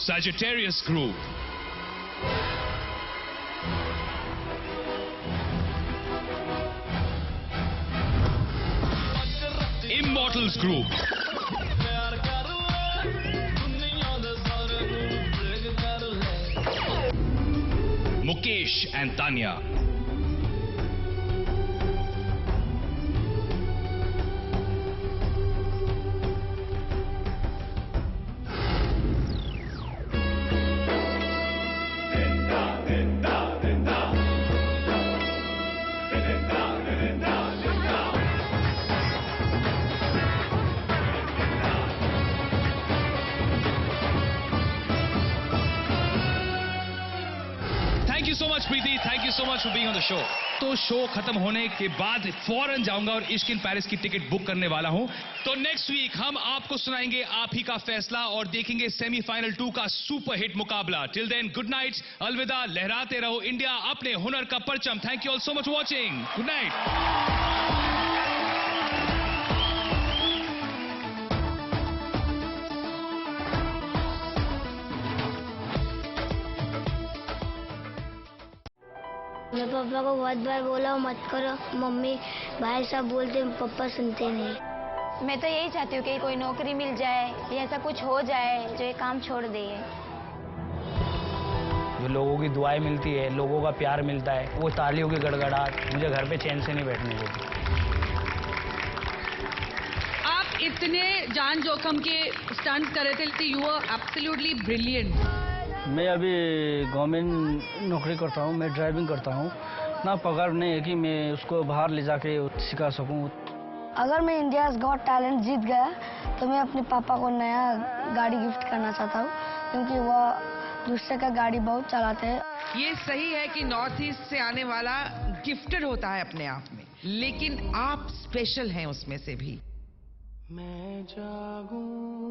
Sagittarius Group, Immortals Group, Mukesh and Tanya, Preeti, thank you so much for being on the show. तो शो खत्म होने के बाद फौरन जाऊंगा और इश्क इन पेरिस की टिकट बुक करने वाला हूं. तो नेक्स्ट वीक हम आपको सुनाएंगे आप ही का फैसला और देखेंगे सेमीफाइनल 2 का सुपर हिट मुकाबला. टिल देन गुड नाइट, अलविदा, लहराते रहो इंडिया, अपने हुनर का परचम. Thank you all so much watching. Good night. मैं पापा को बहुत बार बोला मत करो, मम्मी भाई सब बोलते, पापा सुनते नहीं. मैं तो यही चाहती हूँ कि कोई नौकरी मिल जाए या ऐसा कुछ हो जाए जो ये काम छोड़ दे. जो लोगों की दुआएं मिलती है, लोगों का प्यार मिलता है, वो तालियों की गड़गड़ाहट मुझे घर पे चैन से नहीं बैठने देती. आप इतने जान जोखम के स्टंट्स कर रहे थे, यू आर एब्सोल्युटली ब्रिलियंट. मैं अभी गवर्नमेंट नौकरी करता हूँ, मैं ड्राइविंग करता हूँ. ना पगार नहीं है कि मैं उसको बाहर ले जाके सिखा सकूँ. अगर मैं इंडियाज गॉट टैलेंट जीत गया तो मैं अपने पापा को नया गाड़ी गिफ्ट करना चाहता हूँ, क्योंकि वो दूसरे का गाड़ी बहुत चलाते हैं। ये सही है कि नॉर्थ ईस्ट से आने वाला गिफ्टेड होता है अपने आप में, लेकिन आप स्पेशल हैं उसमें से भी। मैं जागूं